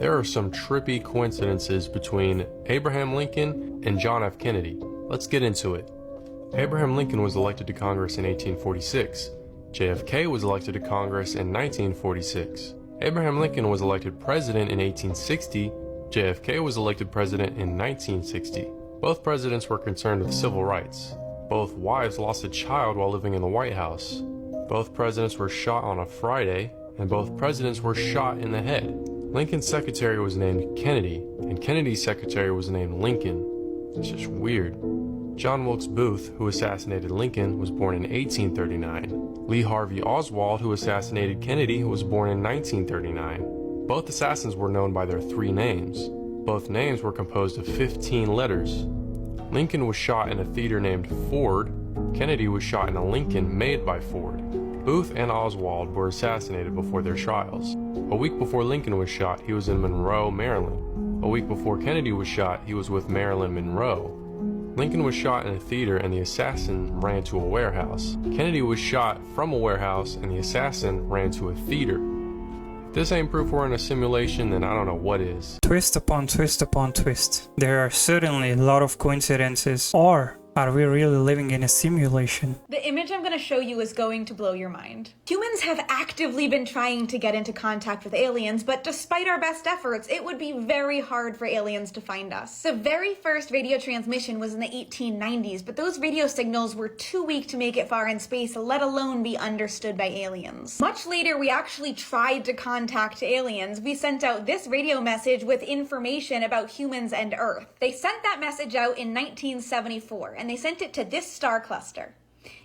There are some trippy coincidences between Abraham Lincoln and John F. Kennedy. Let's get into it. Abraham Lincoln was elected to Congress in 1846. JFK was elected to Congress in 1946. Abraham Lincoln was elected president in 1860. JFK was elected president in 1960. Both presidents were concerned with civil rights. Both wives lost a child while living in the White House. Both presidents were shot on a Friday, and both presidents were shot in the head. Lincoln's secretary was named Kennedy, and Kennedy's secretary was named Lincoln. It's just weird. John Wilkes Booth, who assassinated Lincoln, was born in 1839. Lee Harvey Oswald, who assassinated Kennedy, was born in 1939. Both assassins were known by their three names. Both names were composed of 15 letters. Lincoln was shot in a theater named Ford. Kennedy was shot in a Lincoln made by Ford. Booth and Oswald were assassinated before their trials. A week before Lincoln was shot, he was in Monroe, Maryland. A week before Kennedy was shot, he was with Marilyn Monroe. Lincoln was shot in a theater and the assassin ran to a warehouse. Kennedy was shot from a warehouse and the assassin ran to a theater. If this ain't proof we're in a simulation, then I don't know what is. Twist upon twist upon twist. There are certainly a lot of coincidences. Or are we really living in a simulation? The image I'm going to show you is going to blow your mind. Humans have actively been trying to get into contact with aliens, but despite our best efforts, it would be very hard for aliens to find us. The very first radio transmission was in the 1890s, but those radio signals were too weak to make it far in space, let alone be understood by aliens. Much later, we actually tried to contact aliens. We sent out this radio message with information about humans and Earth. They sent that message out in 1974. And they sent it to this star cluster.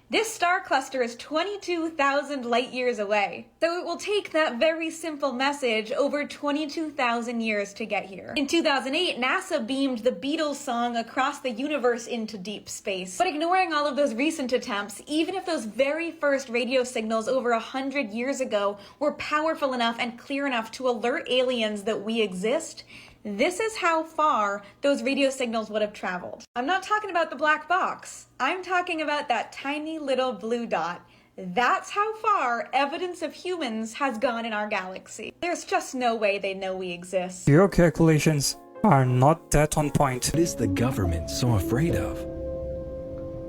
This star cluster is 22,000 light years away. So it will take that very simple message over 22,000 years to get here. In 2008, NASA beamed the Beatles song across the universe into deep space. But ignoring all of those recent attempts, even if those very first radio signals over 100 years ago were powerful enough and clear enough to alert aliens that we exist, this is how far those radio signals would have traveled. I'm not talking about the black box. I'm talking about that tiny little blue dot. That's how far evidence of humans has gone in our galaxy. There's just no way they know we exist. Your calculations are not that on point. What is the government so afraid of?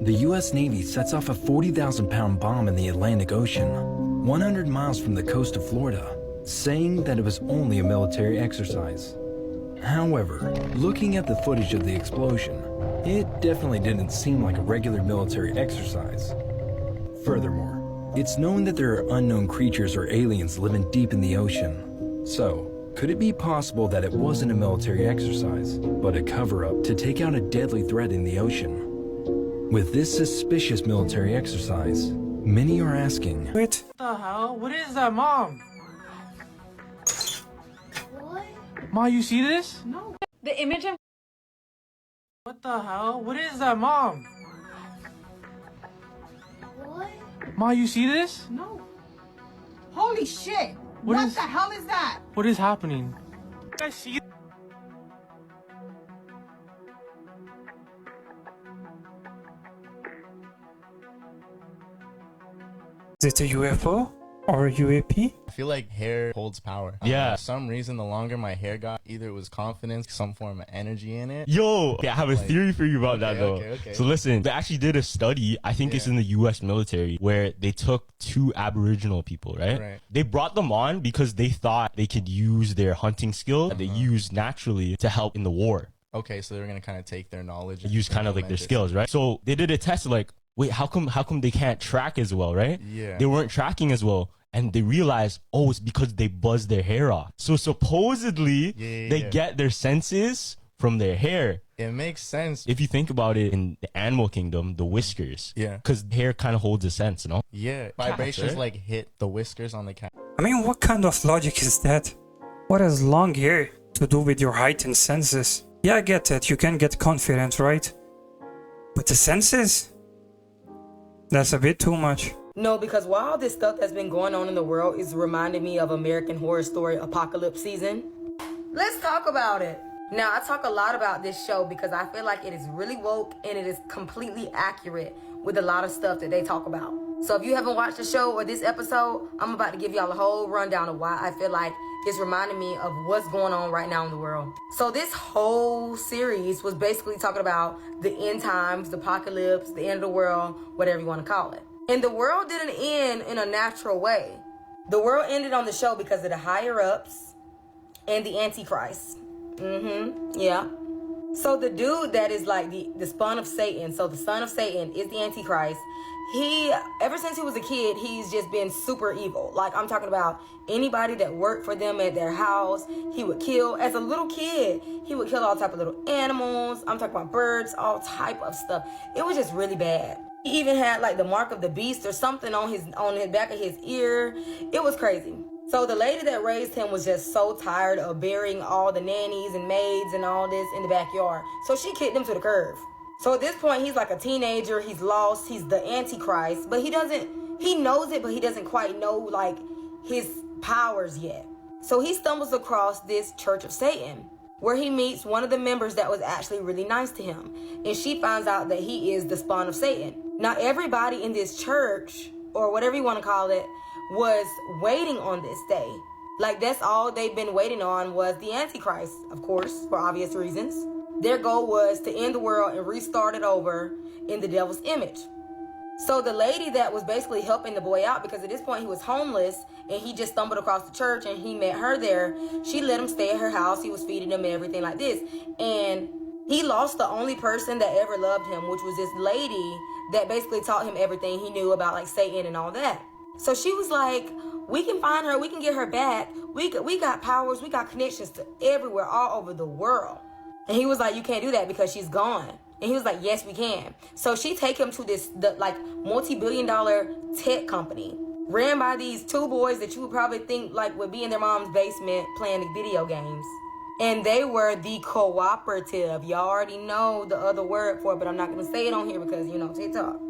The US Navy sets off a 40,000-pound bomb in the Atlantic Ocean, 100 miles from the coast of Florida, saying that it was only a military exercise. However, looking at the footage of the explosion, it definitely didn't seem like a regular military exercise. Furthermore, it's known that there are unknown creatures or aliens living deep in the ocean. So, could it be possible that it wasn't a military exercise, but a cover-up to take out a deadly threat in the ocean? With this suspicious military exercise, many are asking, Wait. What the hell? What is that, Mom? Ma, you see this? No. The image I'm... What the hell? What is that, Mom? What? Ma, you see this? No. Holy shit! What the hell is that? What is happening? You guys see? Is it a UFO or a UAP? I feel like hair holds power. Yeah. For some reason, the longer my hair got, either it was confidence, some form of energy in it. Yo, okay, I have a theory for you about that though. Okay. So listen, they actually did a study, I think it's in the US military, where they took two Aboriginal people, right? They brought them on because they thought they could use their hunting skill that they use naturally to help in the war. Okay, so they were gonna kind of take their knowledge, Use kind of like their skills, right? So they did a test like, wait, how come they can't track as well, right? Yeah. They weren't tracking as well. And they realized, oh, it's because they buzzed their hair off. So supposedly, they get their senses from their hair. It makes sense. If you think about it in the animal kingdom, the whiskers. Yeah. Because hair kind of holds a sense, you know? Yeah. Vibrations right? like hit the whiskers on the cat. I mean, what kind of logic is that? What has long hair to do with your heightened senses? Yeah, I get it. You can get confident, right? But the senses? That's a bit too much. No, because while all this stuff that's been going on in the world is reminding me of American Horror Story Apocalypse Season, let's talk about it. Now, I talk a lot about this show because I feel like it is really woke and it is completely accurate with a lot of stuff that they talk about. So if you haven't watched the show or this episode, I'm about to give y'all a whole rundown of why I feel like It's reminding me of what's going on right now in the world. So this whole series was basically talking about the end times, the apocalypse, the end of the world, whatever you want to call it. And the world didn't end in a natural way. The world ended on the show because of the higher ups and the Antichrist. Yeah. So the dude that is like the spawn of Satan, so the son of Satan is the Antichrist. He, ever since he was a kid, he's just been super evil. Like, I'm talking about anybody that worked for them at their house, he would kill. As a little kid, he would kill all type of little animals. I'm talking about birds, all type of stuff. It was just really bad. He even had like the mark of the beast or something on his back of his ear. It was crazy. So the lady that raised him was just so tired of burying all the nannies and maids and all this in the backyard. So she kicked him to the curb. So at this point, he's like a teenager. He's lost. He's the Antichrist. But he knows it, but he doesn't quite know like his powers yet. So he stumbles across this Church of Satan, where he meets one of the members that was actually really nice to him. And she finds out that he is the spawn of Satan. Now, everybody in this church, or whatever you want to call it, was waiting on this day. Like, that's all they've been waiting on was the Antichrist, of course, for obvious reasons. Their goal was to end the world and restart it over in the devil's image. So the lady that was basically helping the boy out, because at this point he was homeless and he just stumbled across the church and he met her there, she let him stay at her house. He was feeding him and everything like this. And he lost the only person that ever loved him, which was this lady that basically taught him everything he knew about like Satan and all that. So she was like, we can find her, we can get her back. We got powers, we got connections to everywhere, all over the world. And he was like, you can't do that because she's gone. And he was like, yes, we can. So she take him to the multi-billion-dollar tech company ran by these two boys that you would probably think like would be in their mom's basement playing the video games. And they were the Cooperative. Y'all already know the other word for it, but I'm not going to say it on here because, you know, TikTok.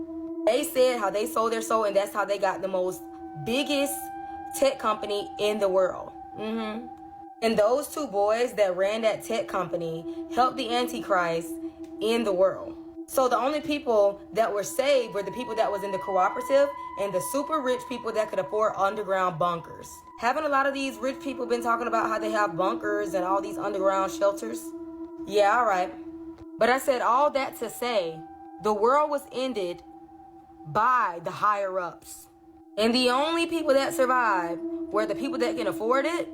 They said how they sold their soul, and that's how they got the biggest tech company in the world. And those two boys that ran that tech company helped the Antichrist in the world. So the only people that were saved were the people that was in the Cooperative and the super rich people that could afford underground bunkers. Haven't a lot of these rich people been talking about how they have bunkers and all these underground shelters? Yeah, all right. But I said all that to say the world was ended by the higher ups. And the only people that survived were the people that can afford it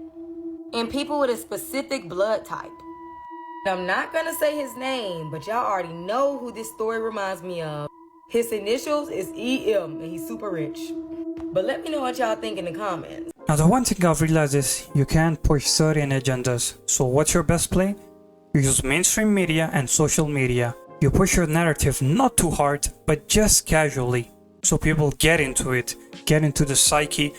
and people with a specific blood type. I'm not gonna say his name, but y'all already know who this story reminds me of. His initials is EM, and he's super rich. But let me know what y'all think in the comments. Now the one thing I've realized is you can't push certain agendas. So what's your best play? You use mainstream media and social media. You push your narrative not too hard, but just casually. So people get into it, get into the psyche,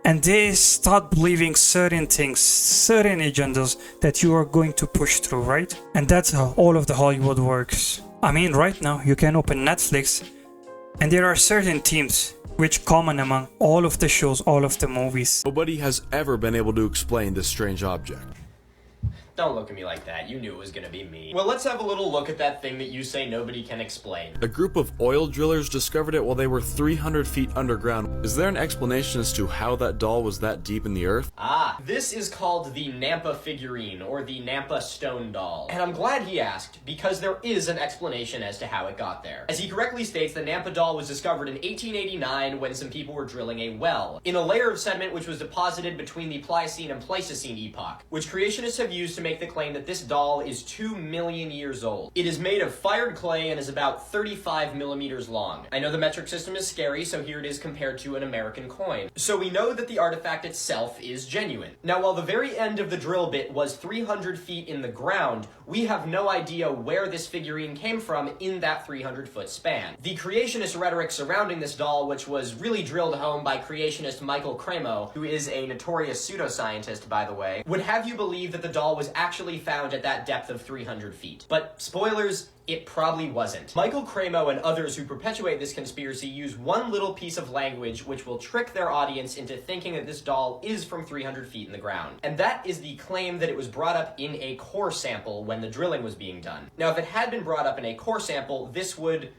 and they start believing certain things, certain agendas that you are going to push through, right? And that's how all of the Hollywood works. I mean, right now you can open Netflix and there are certain themes which common among all of the shows, all of the movies. Nobody has ever been able to explain this strange object. Don't look at me like that. You knew it was gonna be me. Well, let's have a little look at that thing that you say nobody can explain. A group of oil drillers discovered it while they were 300 feet underground. Is there an explanation as to how that doll was that deep in the earth? This is called the Nampa figurine, or the Nampa stone doll. And I'm glad he asked, because there is an explanation as to how it got there. As he correctly states, the Nampa doll was discovered in 1889 when some people were drilling a well in a layer of sediment which was deposited between the Pliocene and Pleistocene epoch, which creationists have used to make the claim that this doll is 2 million years old. It is made of fired clay and is about 35 millimeters long. I know the metric system is scary, so here it is compared to an American coin. So we know that the artifact itself is genuine. Now, while the very end of the drill bit was 300 feet in the ground, we have no idea where this figurine came from in that 300-foot span. The creationist rhetoric surrounding this doll, which was really drilled home by creationist Michael Cremo, who is a notorious pseudoscientist, by the way, would have you believe that the doll was actually found at that depth of 300 feet. But spoilers, it probably wasn't. Michael Cremo and others who perpetuate this conspiracy use one little piece of language which will trick their audience into thinking that this doll is from 300 feet in the ground. And that is the claim that it was brought up in a core sample when the drilling was being done. Now, if it had been brought up in a core sample, this would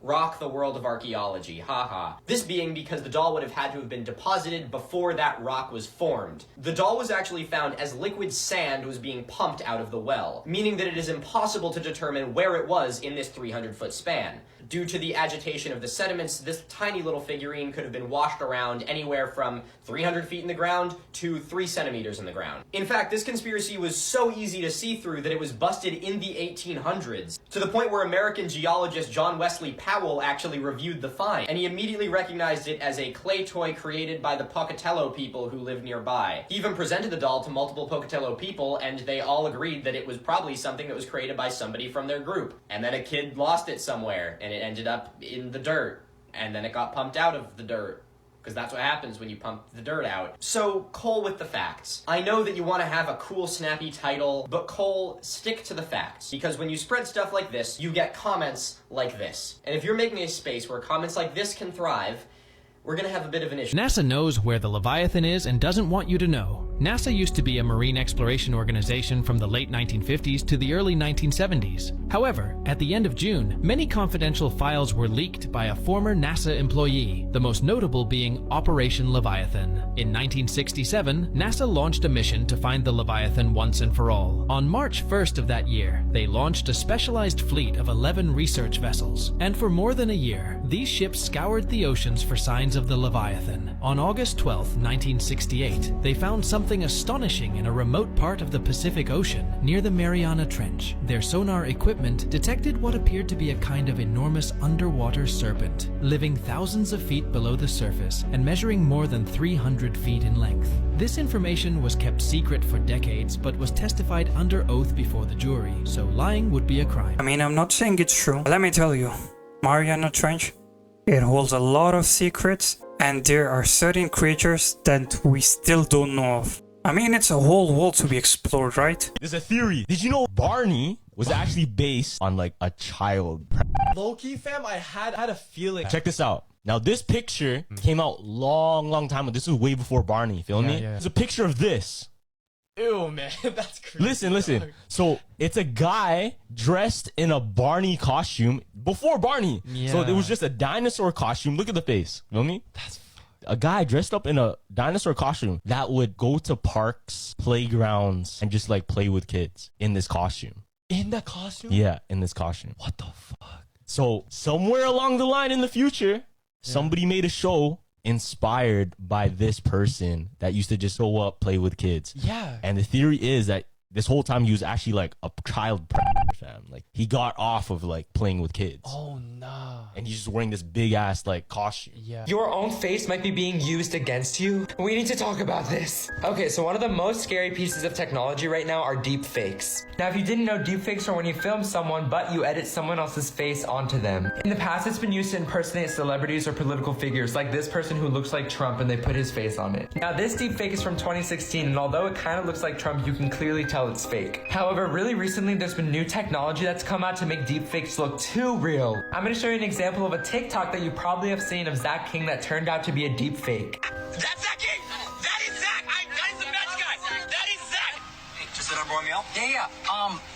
rock the world of archaeology, haha. This being because the doll would have had to have been deposited before that rock was formed. The doll was actually found as liquid sand was being pumped out of the well, meaning that it is impossible to determine where it was in this 300-foot span. Due to the agitation of the sediments, this tiny little figurine could have been washed around anywhere from 300 feet in the ground to 3 centimeters in the ground. In fact, this conspiracy was so easy to see through that it was busted in the 1800s, to the point where American geologist John Wesley Powell actually reviewed the find, and he immediately recognized it as a clay toy created by the Pocatello people who lived nearby. He even presented the doll to multiple Pocatello people, and they all agreed that it was probably something that was created by somebody from their group. And then a kid lost it somewhere, and it ended up in the dirt, and then it got pumped out of the dirt, because that's what happens when you pump the dirt out. So, Cole with the facts. I know that you want to have a cool, snappy title, but Cole, stick to the facts, because when you spread stuff like this, you get comments like this. And if you're making a space where comments like this can thrive, we're gonna have a bit of an issue. NASA knows where the Leviathan is and doesn't want you to know. NASA used to be a marine exploration organization from the late 1950s to the early 1970s. However, at the end of June, many confidential files were leaked by a former NASA employee, the most notable being Operation Leviathan. In 1967, NASA launched a mission to find the Leviathan once and for all. On March 1st of that year, they launched a specialized fleet of 11 research vessels, and for more than a year, these ships scoured the oceans for signs of the Leviathan. On August 12, 1968, they found something astonishing in a remote part of the Pacific Ocean near the Mariana Trench. Their sonar equipment detected what appeared to be a kind of enormous underwater serpent, living thousands of feet below the surface and measuring more than 300 feet in length. This information was kept secret for decades, but was testified under oath before the jury, so lying would be a crime. I mean, I'm not saying it's true. Let me tell you, Mariana Trench, it holds a lot of secrets, and there are certain creatures that we still don't know of. I mean, it's a whole world to be explored, right? There's a theory. Did you know Barney was actually based on like a child? Low-key, fam, I had a feeling. Check this out. Now, this picture came out long time ago. This was way before Barney, feel me? Yeah. There's a picture of this. Ew, man, that's crazy. Listen. So it's a guy dressed in a Barney costume before Barney. Yeah. So it was just a dinosaur costume. Look at the face. Feel me? That's a guy dressed up in a dinosaur costume that would go to parks, playgrounds, and just like play with kids in this costume. in that costume? Yeah, in this costume. What the fuck? So somewhere along the line in the future, somebody made a show inspired by this person that used to just show up, play with kids. Yeah. And the theory is that this whole time he was actually like a child predator, fam. Like he got off of like playing with kids. Oh no. And he's just wearing this big ass like costume. Yeah. Your own face might be being used against you. We need to talk about this. Okay, so one of the most scary pieces of technology right now are deep fakes. Now, if you didn't know, deep fakes are when you film someone, but you edit someone else's face onto them. In the past, it's been used to impersonate celebrities or political figures, like this person who looks like Trump and they put his face on it. Now, this deep fake is from 2016, and although it kind of looks like Trump, you can clearly tell it's fake. However, really recently, there's been new technology that's come out to make deep fakes look too real. I'm gonna show you an example of a TikTok that you probably have seen of Zach King that turned out to be a deep fake. That's Zach King! That is Zach! That is the magic guy! That is Zach! Hey, just the number one meal? Yeah.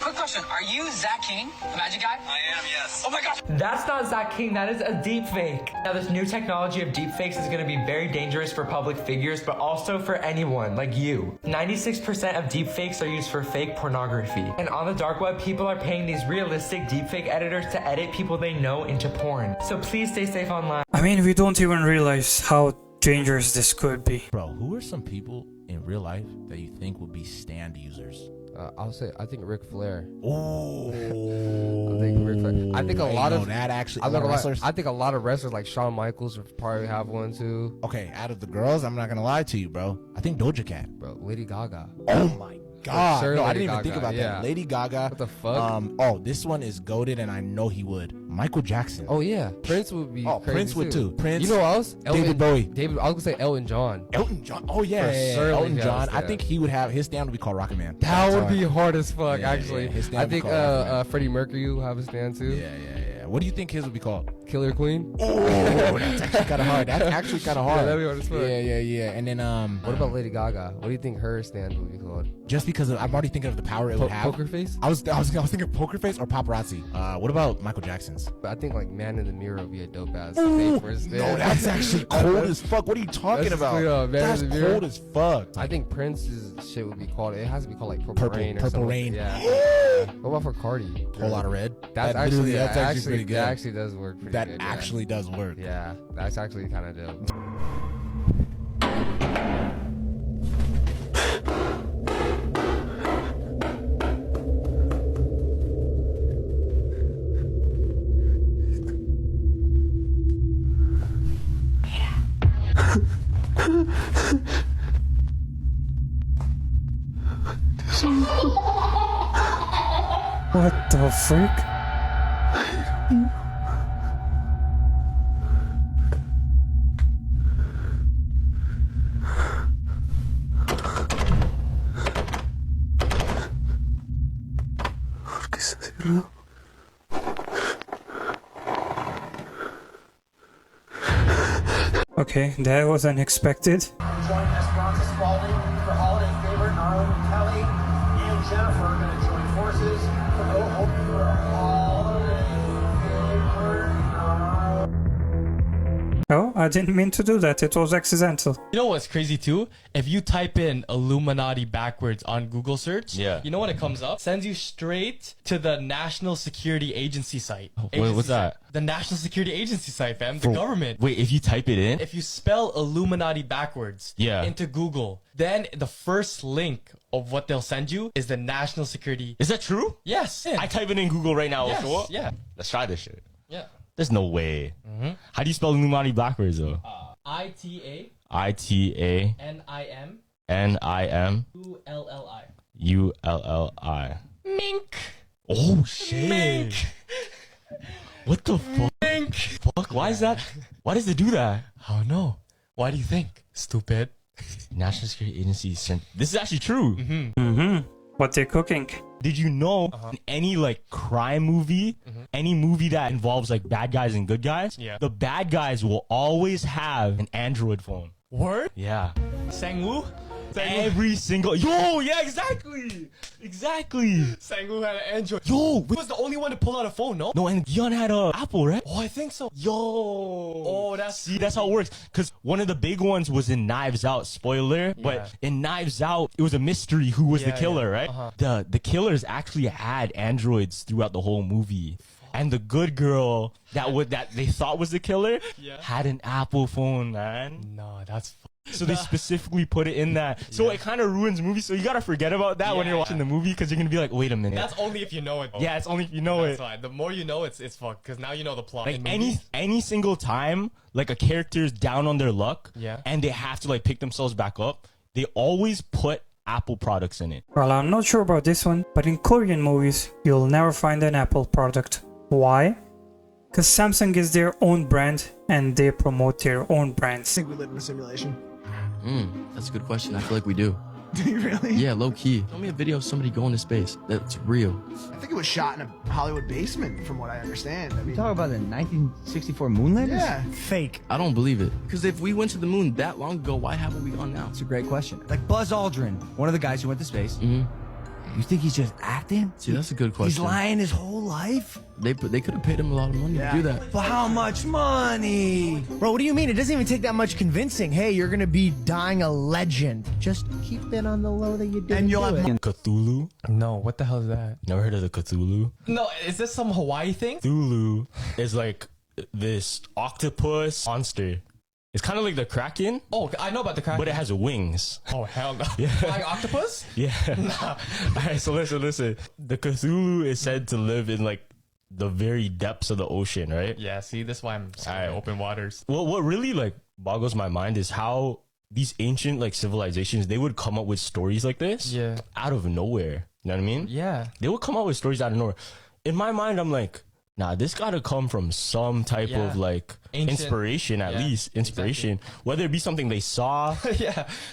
Quick question. Are you Zach King, the magic guy? I am, yes. Oh my gosh! That's not Zach King, that is a deep fake. Now, this new technology of deep fakes is gonna be very dangerous for public figures, but also for anyone, like you. 96% of deep fakes are used for fake pornography. And on the dark web, people are paying these realistic deep fake editors to edit people they know into porn. So please stay safe online. I mean, we don't even realize how dangerous this could be. Bro, who are some people in real life that you think would be stand users? I think Ric Flair. Oh, I think Ric Flair. I think a lot of that actually. I think a lot of wrestlers like Shawn Michaels would probably have one too. Okay, out of the girls, I'm not gonna lie to you, bro. I think Doja Cat, bro. Lady Gaga. Oh my God. Sure, no, I Lady didn't even Gaga, think about that. Lady Gaga. What the fuck? Oh, this one is goated, and I know he would. Michael Jackson. Oh yeah, Prince would be. Crazy Prince would too. Prince. You know who else? David Bowie. I was gonna say Elton John. Elton John. Oh yeah, Elton John. I think he would have his stand would be called Rocket Man. That would be hard as fuck, actually. His stand I think Freddie Mercury will have a stand too. Yeah. What do you think his would be called? Killer Queen. Oh, that's actually kind of hard. That's actually kind of hard. Yeah, that'd be hard as fuck. Yeah. And then What about Lady Gaga? What do you think her stand would be called? just because I'm already thinking of the power it would have. Poker Face? I was thinking Poker Face or Paparazzi. What about Michael Jackson's? But I think like Man in the Mirror would be a dope ass Ooh, name for his stand. no, that's actually cold as fuck. What are you talking That's about? straight up, Man That's in the Mirror. cold as fuck. I think Prince's shit would be called. It has to be called like Purple Rain. Or Purple something. Rain. Yeah. What about for Cardi? Whole lot of red. That's That actually literally- pretty good. That actually does work. Pretty That good, actually does work. Yeah, that's actually kind of dope. What the frick? Okay, that was unexpected. Join Esperanza Spalding for holiday favorite Arlen Kelly and Jennifer are going to join forces for holiday favorite. Oh, I didn't mean to do that. It was accidental. You know what's crazy too? If you type in Illuminati backwards on Google search, Yeah. you know what it comes up? Sends you straight to the National Security Agency site. Wait, what's that? The National Security Agency site, fam. The government. Wait, if you type it in? If you spell Illuminati backwards Yeah. into Google, then the first link of what they'll send you is the National Security. Is that true? Yes. I type it in Google right now. Yes, So yeah. Let's try this shit. Yeah. There's no way. How do you spell Illuminati backwards though? ITA ITANIM NIM ULLI. ULLI. Mink. Oh shit. Mink. What the fuck? Mink. Fuck. Why is that? Why does it do that? I don't know. Why do you think? Stupid. National Security Agency sent. This is actually true. What they're cooking. Did you know in any like crime movie, any movie that involves like bad guys and good guys, Yeah. the bad guys will always have an Android phone. Word? Yeah. Sang-woo? Every single yeah, exactly. Sang-woo had an Android. Yo, He was the only one to pull out a phone, no? no, and Yeon had a Apple, right? Oh, I think so. Yo. Oh, See, that's how it works. Because one of the big ones was in Knives Out. Spoiler. Yeah. But in Knives Out, it was a mystery who was the Yeah, killer, yeah. right? Uh-huh. The killers actually had androids throughout the whole movie. And the good girl that they thought was the killer had an Apple phone, man. No, that's So they specifically put it in that. So it kind of ruins movies. So you gotta forget about that when Yeah. you're watching the movie because you're gonna be like, wait a minute. That's only if you know it. Yeah, it's only if you know That's it. fine. The more you know, it's fucked. Because now you know the plot. Like in any movies. any single time like a character's down on their luck Yeah. and they have to like pick themselves back up, they always put Apple products in it. Well, I'm not sure about this one, but in Korean movies, you'll never find an Apple product. Why? Because Samsung is their own brand and they promote their own brands. I think we live in a simulation. That's a good question. I feel like we do. Do you really? Yeah, low key. Show me a video of somebody going to space. That's real. I think it was shot in a Hollywood basement, from what I understand. I mean, You talk about the 1964 moonlanders? Yeah. Fake. I don't believe it. Because if we went to the moon that long ago, why haven't we gone now? It's a great question. Like Buzz Aldrin, one of the guys who went to space. You think he's just acting? See, that's a good He's question. lying his whole life? They could have paid him a lot of money to do that. For how much money? bro, what do you mean? It doesn't even take that much convincing. Hey, you're gonna be dying a legend. Just keep it on the low that you did. And you'll have Cthulhu? No, what the hell is that? Never heard of the Cthulhu? No, is this some Hawaii thing? Cthulhu is like this octopus monster. It's kind of like the Kraken. Oh, I know about the Kraken. But it has wings. Oh, hell no. Yeah. Like octopus? Yeah. Alright, so listen. The Cthulhu is said to live in like the very depths of the ocean, right? Yeah, see, that's why I'm scared of open waters. What really like boggles my mind is how these ancient like civilizations, they would come up with stories like this out of nowhere. You know what I mean? Yeah. They would come up with stories out of nowhere. In my mind, I'm like, nah, this gotta come from some type of like inspiration, at least inspiration, whether it be something they saw,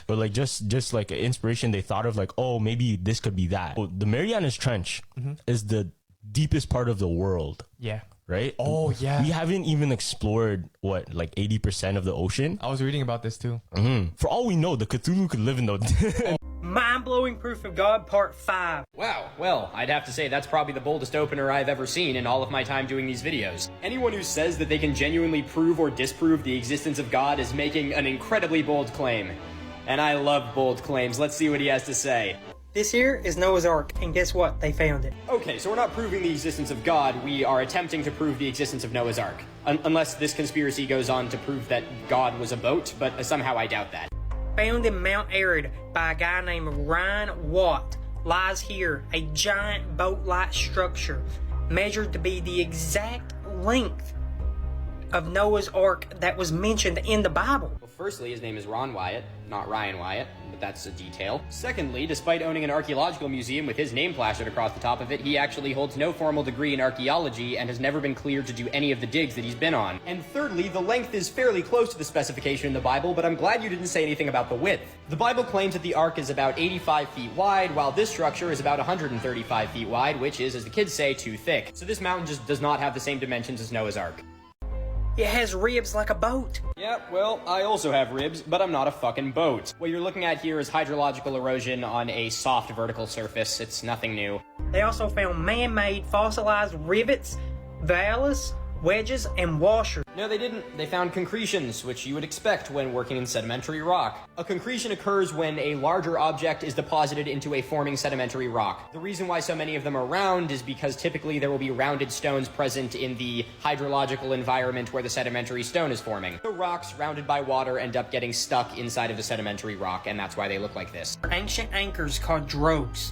or like just like an inspiration they thought of, like, oh, maybe this could be that. Well, the Marianas Trench is the deepest part of the world. Yeah. right? Oh, yeah. We haven't even explored, what, like 80% of the ocean? I was reading about this too. For all we know, the Cthulhu could live in the... Mind-blowing proof of God, part 5. Wow, well, I'd have to say that's probably the boldest opener I've ever seen in all of my time doing these videos. Anyone who says that they can genuinely prove or disprove the existence of God is making an incredibly bold claim. And I love bold claims. Let's see what he has to say. This here is Noah's Ark, and guess what? They found it. Okay, so we're not proving the existence of God, we are attempting to prove the existence of Noah's Ark. Unless this conspiracy goes on to prove that God was a boat, but somehow I doubt that. Found in Mount Arid by a guy named Ryan Watt, lies here a giant boat-like structure measured to be the exact length of Noah's Ark that was mentioned in the Bible. Well, firstly, his name is Ron Wyatt, not Ryan Wyatt, but that's a detail. Secondly, despite owning an archaeological museum with his name plastered across the top of it, he actually holds no formal degree in archaeology and has never been cleared to do any of the digs that he's been on. And thirdly, the length is fairly close to the specification in the Bible, but I'm glad you didn't say anything about the width. The Bible claims that the Ark is about 85 feet wide, while this structure is about 135 feet wide, which is, as the kids say, too thick. So this mountain just does not have the same dimensions as Noah's Ark. It has ribs like a boat. Yeah, well, I also have ribs, but I'm not a fucking boat. What you're looking at here is hydrological erosion on a soft vertical surface. It's nothing new. They also found man-made fossilized rivets, valves, wedges, and washers. No, they didn't. They found concretions, which you would expect when working in sedimentary rock. A concretion occurs when a larger object is deposited into a forming sedimentary rock. The reason why so many of them are round is because typically there will be rounded stones present in the hydrological environment where the sedimentary stone is forming. The rocks rounded by water end up getting stuck inside of the sedimentary rock, and that's why they look like this. Ancient anchors called drogues.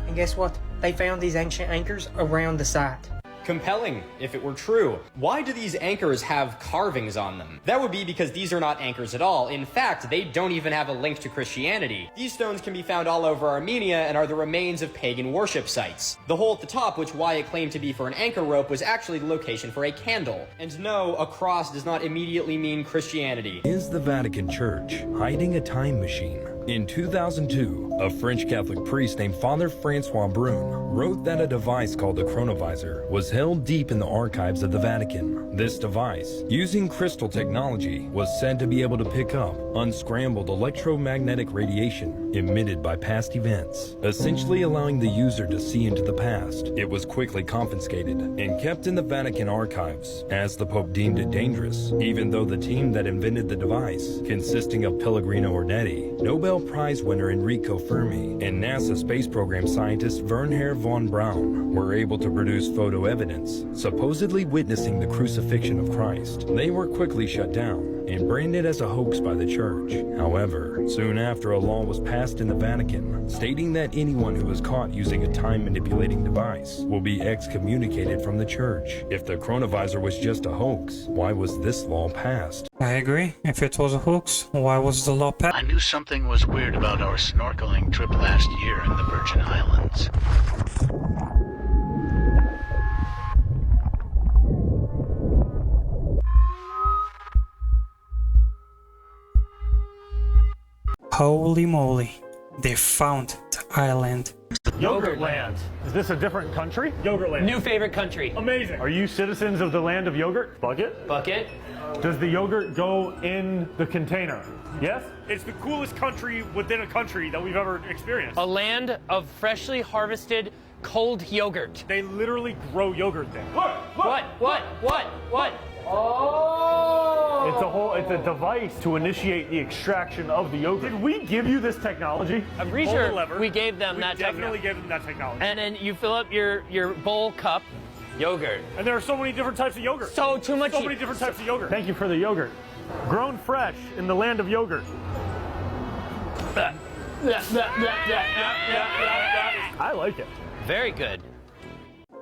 And guess what? They found these ancient anchors around the site. Compelling, if it were true. Why do these anchors have carvings on them? That would be because these are not anchors at all. In fact, they don't even have a link to Christianity. These stones can be found all over Armenia and are the remains of pagan worship sites. The hole at the top, which Wyatt claimed to be for an anchor rope, was actually the location for a candle. And no, a cross does not immediately mean Christianity. Is the Vatican Church hiding a time machine? In 2002, a French Catholic priest named Father Francois Brune wrote that a device called the chronovisor was held deep in the archives of the Vatican. This device, using crystal technology, was said to be able to pick up unscrambled electromagnetic radiation emitted by past events, essentially allowing the user to see into the past. It was quickly confiscated and kept in the Vatican archives, as the Pope deemed it dangerous, even though the team that invented the device, consisting of Pellegrino Ornetti, Nobel Prize winner Enrico Fermi, and NASA space program scientist Wernher von Braun, were able to produce photo evidence, supposedly witnessing the crucifixion of Christ. They were quickly shut down and branded as a hoax by the church. However, soon after, a law was passed in the Vatican stating that anyone who is caught using a time-manipulating device will be excommunicated from the church. If the chronovisor was just a hoax, why was this law passed? I agree. If it was a hoax, why was the law passed? I knew something was weird about our snorkeling trip last year in the Virgin Islands. Holy moly, they found the island. Yogurt Land. Is this a different country? Yogurt Land. New favorite country. Amazing. Are you citizens of the land of yogurt? Bucket? Bucket. Does the yogurt go in the container? Yes? It's the coolest country within a country that we've ever experienced. A land of freshly harvested cold yogurt. They literally grow yogurt there. Look! What? Oh! It's a device to initiate the extraction of the yogurt. Did we give you this technology? I'm pretty sure we gave them that technology. We definitely gave them that technology. And then you fill up your bowl cup, yogurt. And there are so many different types of yogurt. So many different types of yogurt. Thank you for the yogurt. Grown fresh in the land of yogurt. I like it. Very good.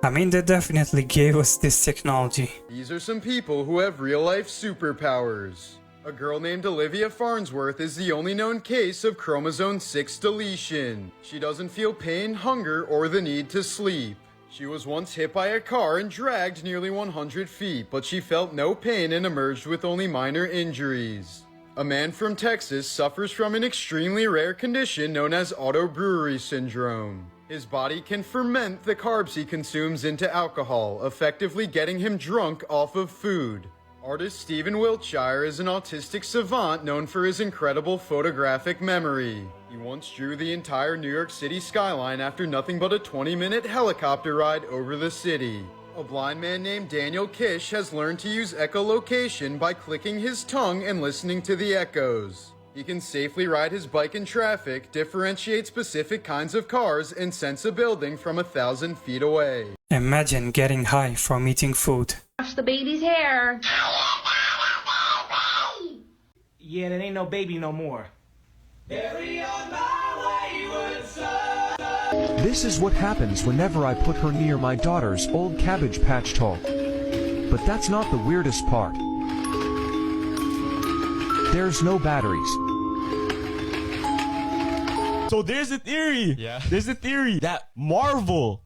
I mean, they definitely gave us this technology. These are some people who have real-life superpowers. A girl named Olivia Farnsworth is the only known case of chromosome 6 deletion. She doesn't feel pain, hunger, or the need to sleep. She was once hit by a car and dragged nearly 100 feet, but she felt no pain and emerged with only minor injuries. A man from Texas suffers from an extremely rare condition known as autobrewery syndrome. His body can ferment the carbs he consumes into alcohol, effectively getting him drunk off of food. Artist Stephen Wiltshire is an autistic savant known for his incredible photographic memory. He once drew the entire New York City skyline after nothing but a 20-minute helicopter ride over the city. A blind man named Daniel Kish has learned to use echolocation by clicking his tongue and listening to the echoes. He can safely ride his bike in traffic, differentiate specific kinds of cars, and sense a building from 1,000 feet away. Imagine getting high from eating food. Wash the baby's hair. Yeah, that ain't no baby no more. This is what happens whenever I put her near my daughter's old Cabbage Patch toy. But that's not the weirdest part. There's no batteries. So there's a theory. Yeah. There's a theory that Marvel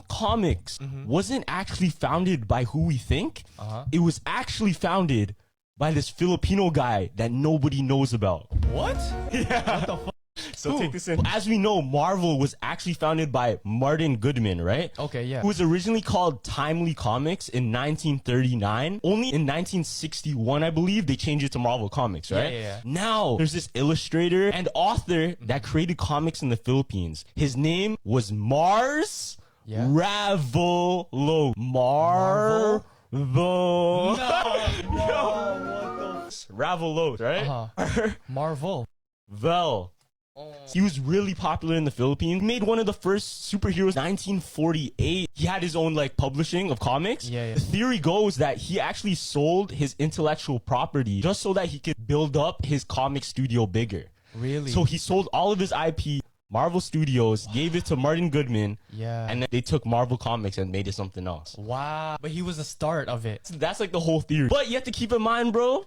Comics wasn't actually founded by who we think. It was actually founded by this Filipino guy that nobody knows about. What? Yeah. What the fuck? So take this in. As we know, Marvel was actually founded by Martin Goodman, right? Okay, yeah. Who was originally called Timely Comics in 1939. Only in 1961, I believe, they changed it to Marvel Comics, right? Yeah. Now, there's this illustrator and author that created comics in the Philippines. His name was Mars Ravelo. Marvel. Ravelo, right? Marvel. Vel. He was really popular in the Philippines. He made one of the first superheroes in 1948. He had his own like publishing of comics. Yeah. The theory goes that he actually sold his intellectual property just so that he could build up his comic studio bigger. Really? So he sold all of his IP. Marvel Studios gave it to Martin Goodman. Yeah. And then they took Marvel Comics and made it something else. Wow. But he was the start of it. That's like the whole theory. But you have to keep in mind, bro.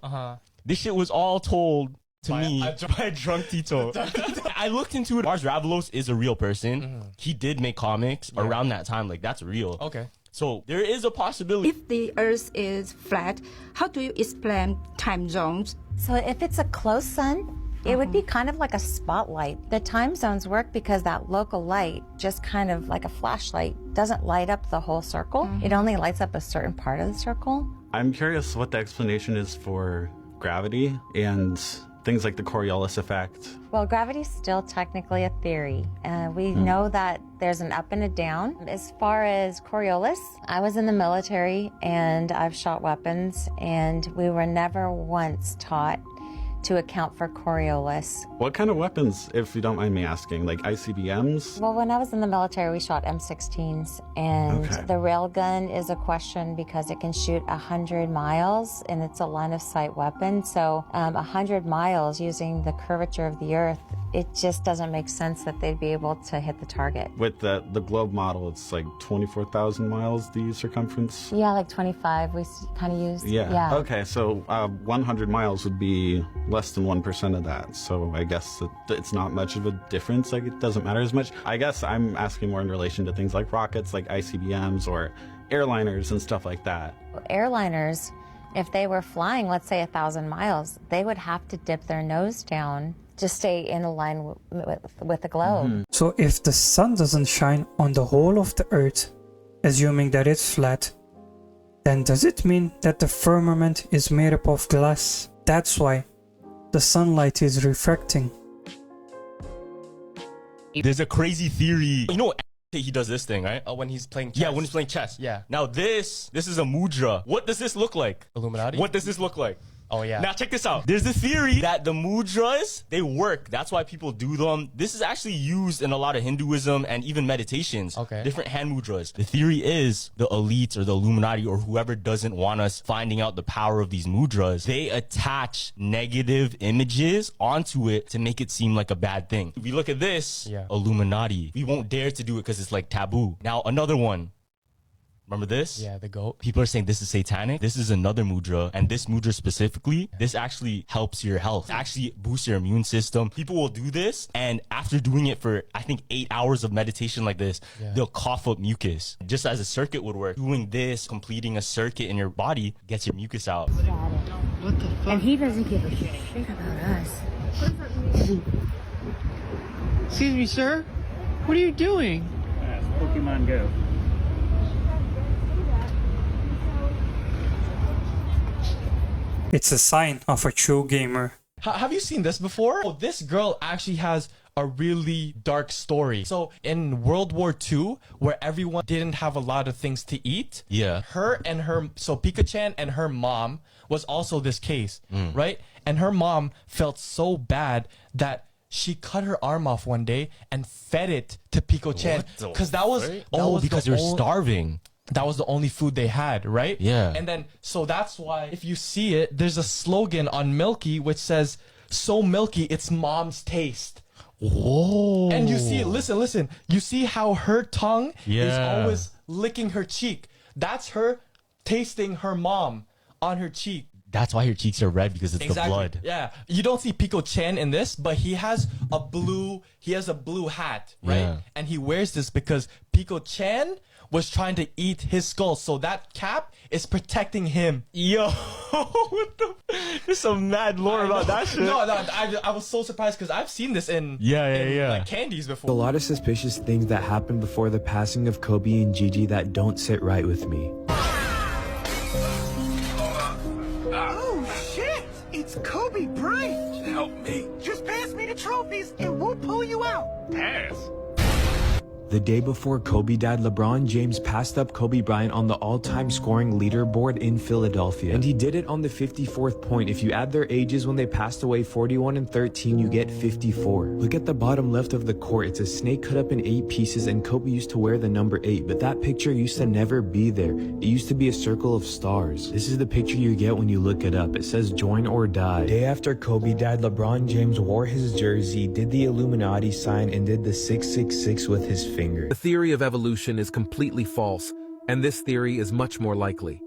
This shit was all told to me by Drunk Tito. I looked into it. Mars Ravelo is a real person. He did make comics around that time. Like, that's real. Okay. So there is a possibility. If the Earth is flat, how do you explain time zones? So if it's a close sun, it would be kind of like a spotlight. The time zones work because that local light, just kind of like a flashlight, doesn't light up the whole circle. It only lights up a certain part of the circle. I'm curious what the explanation is for gravity and things like the Coriolis effect. Well, gravity's still technically a theory. We know that there's an up and a down. As far as Coriolis, I was in the military and I've shot weapons, and we were never once taught to account for Coriolis. What kind of weapons, if you don't mind me asking, like ICBMs? Well, when I was in the military, we shot M16s, and the railgun is a question because it can shoot 100 miles, and it's a line-of-sight weapon. So 100 miles using the curvature of the Earth, it just doesn't make sense that they'd be able to hit the target. With the globe model, it's like 24,000 miles, the circumference? Yeah, like 25 we kind of used. Yeah. Okay, so 100 miles would be less than 1% of that. So I guess it's not much of a difference. Like, it doesn't matter as much. I guess I'm asking more in relation to things like rockets, like ICBMs or airliners and stuff like that. Airliners, if they were flying, let's say 1,000 miles, they would have to dip their nose down to stay in a line with the globe. So if the sun doesn't shine on the whole of the Earth, assuming that it's flat, then does it mean that the firmament is made up of glass? That's why the sunlight is refracting. There's a crazy theory. You know, he does this thing, right? When he's playing chess. Yeah, when he's playing chess. Yeah. Now this is a mudra. What does this look like? Illuminati? What does this look like? Oh, yeah. Now check this out. There's a theory that the mudras, they work. That's why people do them. This is actually used in a lot of Hinduism and even meditations. Okay. Different hand mudras. The theory is the elites or the Illuminati or whoever doesn't want us finding out the power of these mudras, they attach negative images onto it to make it seem like a bad thing. If we look at this, Illuminati, we won't dare to do it because it's like taboo. Now another one. Remember this? Yeah, the goat. People are saying this is satanic. This is another mudra. And this mudra specifically, this actually helps your health. It actually boosts your immune system. People will do this, and after doing it for, I think, 8 hours of meditation like this, they'll cough up mucus. Just as a circuit would work. Doing this, completing a circuit in your body, gets your mucus out. What the fuck? And he doesn't give a shit about us. Excuse me, sir? What are you doing? That's Pokemon Go. It's a sign of a true gamer. Have you seen this before? Oh, this girl actually has a really dark story. So in World War II, where everyone didn't have a lot of things to eat, so Pika-chan and her mom was also this case, right? And her mom felt so bad that she cut her arm off one day and fed it to Pika-chan because because you're starving. That was the only food they had, right? Yeah. And then, so that's why, if you see it, there's a slogan on Milky which says, "So milky, it's mom's taste." Whoa. And you see, listen. You see how her tongue is Yeah. always licking her cheek. That's her tasting her mom on her cheek. That's why your cheeks are red, because it's the blood. Yeah. You don't see Pika-chan in this, but he has a blue hat, right? Yeah. And he wears this because Pika-chan was trying to eat his skull. So that cap is protecting him. Yo, what the? There's some mad lore about that shit. No, I was so surprised because I've seen this in like candies before. A lot of suspicious things that happened before the passing of Kobe and Gigi that don't sit right with me. Oh, shit! It's Kobe Bryant! Help me. Just pass me the trophies and we'll pull you out. Pass? The day before Kobe died, LeBron James passed up Kobe Bryant on the all-time scoring leaderboard in Philadelphia. And he did it on the 54th point. If you add their ages when they passed away, 41 and 13, you get 54. Look at the bottom left of the court. It's a snake cut up in 8 pieces, and Kobe used to wear the number 8, but that picture used to never be there. It used to be a circle of stars. This is the picture you get when you look it up. It says join or die. Day after Kobe died, LeBron James wore his jersey, did the Illuminati sign, and did the 666 with his finger. The theory of evolution is completely false, and this theory is much more likely.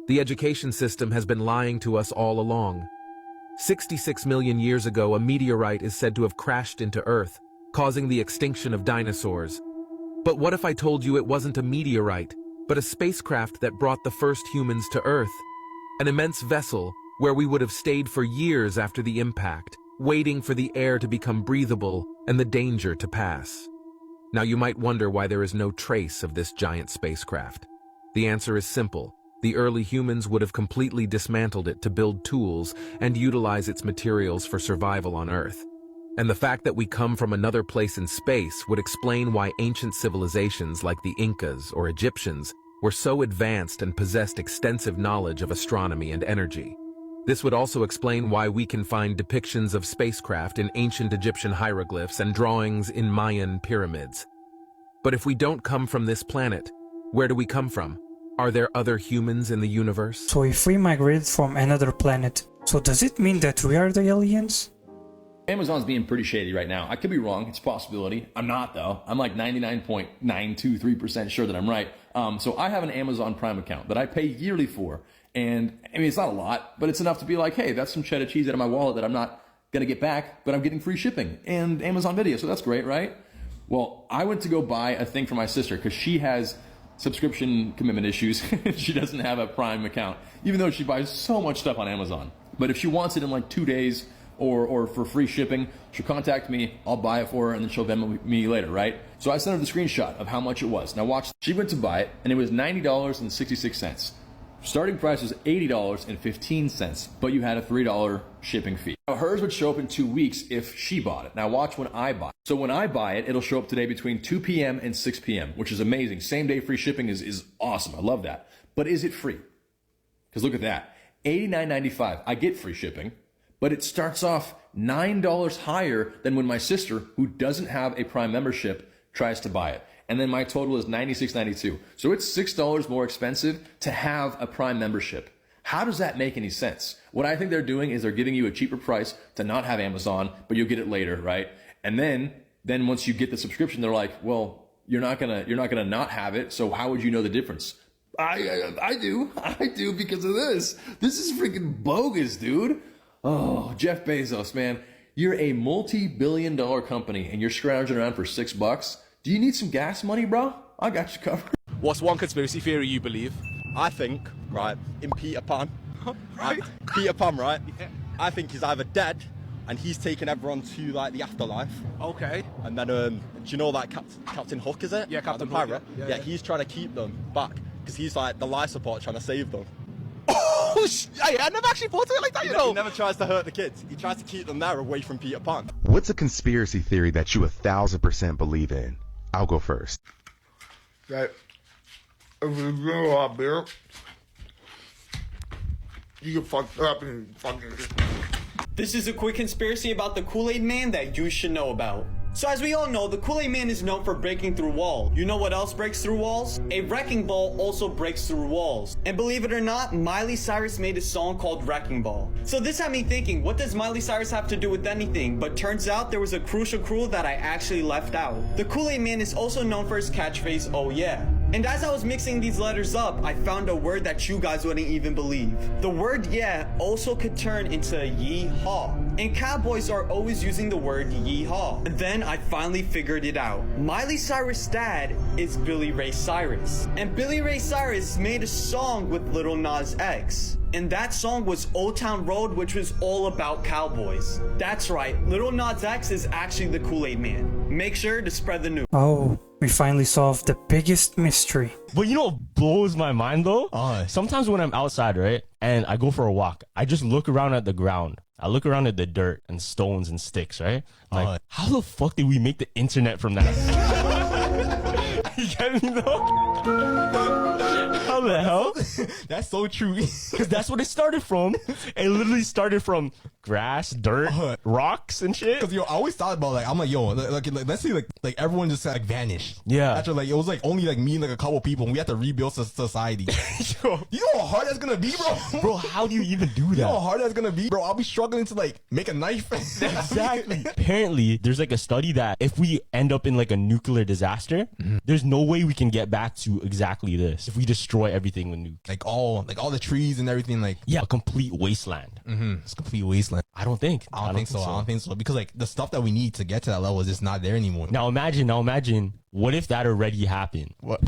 The education system has been lying to us all along. 66 million years ago, a meteorite is said to have crashed into Earth, causing the extinction of dinosaurs. But what if I told you it wasn't a meteorite, but a spacecraft that brought the first humans to Earth? An immense vessel where we would have stayed for years after the impact, waiting for the air to become breathable and the danger to pass. Now you might wonder why there is no trace of this giant spacecraft. The answer is simple. The early humans would have completely dismantled it to build tools and utilize its materials for survival on Earth. And the fact that we come from another place in space would explain why ancient civilizations like the Incas or Egyptians were so advanced and possessed extensive knowledge of astronomy and energy. This would also explain why we can find depictions of spacecraft in ancient Egyptian hieroglyphs and drawings in Mayan pyramids. But if we don't come from this planet, where do we come from? Are there other humans in the universe? So if we migrated from another planet, so does it mean that we are the aliens? Amazon's being pretty shady right now. I could be wrong. It's a possibility. I'm not, though. I'm like 99.923% sure that I'm right. So I have an Amazon Prime account that I pay yearly for. And I mean, it's not a lot, but it's enough to be like, hey, that's some cheddar cheese out of my wallet that I'm not going to get back, but I'm getting free shipping and Amazon Video. So that's great, right? Well, I went to go buy a thing for my sister because she has subscription commitment issues. She doesn't have a Prime account, even though she buys so much stuff on Amazon. But if she wants it in like 2 days or for free shipping, she'll contact me, I'll buy it for her, and then she'll Venmo me later, right? So I sent her the screenshot of how much it was. Now watch, she went to buy it, and it was $90.66. Starting price was $80.15, but you had a $3 shipping fee. Now hers would show up in 2 weeks if she bought it. Now watch when I buy it. So when I buy it, it'll show up today between 2 p.m. and 6 p.m., which is amazing. Same day free shipping is awesome. I love that. But is it free? Because look at that. $89.95. I get free shipping, but it starts off $9 higher than when my sister, who doesn't have a Prime membership, tries to buy it. And then my total is $96.92. So it's $6 more expensive to have a Prime membership. How does that make any sense? What I think they're doing is they're giving you a cheaper price to not have Amazon, but you'll get it later, right? And then once you get the subscription, they're like, well, you're not gonna not have it. So how would you know the difference? I do because of this. This is freaking bogus, dude. Oh, Jeff Bezos, man, you're a multi-billion-dollar company and you're scrounging around for $6. Do you need some gas money, bro? I got you covered. What's one conspiracy theory you believe? I think, right, in Peter Pan. Right? Peter Pan, right? Yeah. I think he's either dead and he's taking everyone to like the afterlife. Okay. And then, do you know that Captain Hook, is it? Yeah, Captain Pirate. Hook, yeah. Yeah, he's trying to keep them back because he's like the life support trying to save them. Oh, I never actually thought of it like that, you know. He never tries to hurt the kids. He tries to keep them there away from Peter Pan. What's a conspiracy theory that you 1,000% believe in? I'll go first. That if you drink a lot of beer, you get fucked up and fucking. This is a quick conspiracy about the Kool-Aid Man that you should know about. So as we all know, the Kool-Aid Man is known for breaking through walls. You know what else breaks through walls? A wrecking ball also breaks through walls. And believe it or not, Miley Cyrus made a song called Wrecking Ball. So this had me thinking, what does Miley Cyrus have to do with anything? But turns out there was a crucial clue that I actually left out. The Kool-Aid Man is also known for his catchphrase, oh yeah. And as I was mixing these letters up, I found a word that you guys wouldn't even believe. The word yeah also could turn into yee-haw. And cowboys are always using the word yee-haw. Then I finally figured it out. Miley Cyrus' dad is Billy Ray Cyrus. And Billy Ray Cyrus made a song with Lil Nas X. And that song was Old Town Road, which was all about cowboys. That's right, Lil Nas X is actually the Kool-Aid Man. Make sure to spread the news. Oh, we finally solved the biggest mystery. But you know what blows my mind though? Sometimes when I'm outside, right, and I go for a walk, I just look around at the ground. I look around at the dirt and stones and sticks, right? Like, how the fuck did we make the internet from that? You get me though? How the hell? That's so true. Because that's what it started from. It literally started from grass, dirt, rocks, and shit. Because I always thought about I'm like, let's say like everyone just vanished. Yeah. After it was only me and a couple people, and we had to rebuild society. Yo, you know how hard that's gonna be, bro? Bro, how do you even do that? You know how hard that's gonna be, bro? I'll be struggling to make a knife. Exactly. Apparently, there's a study that if we end up in a nuclear disaster, there's no way we can get back to exactly this if we destroy everything with nukes. All the trees and everything. A complete wasteland. It's a complete wasteland. I don't think so. I don't think so because the stuff that we need to get to that level is just not there anymore. Now imagine, what if that already happened? What?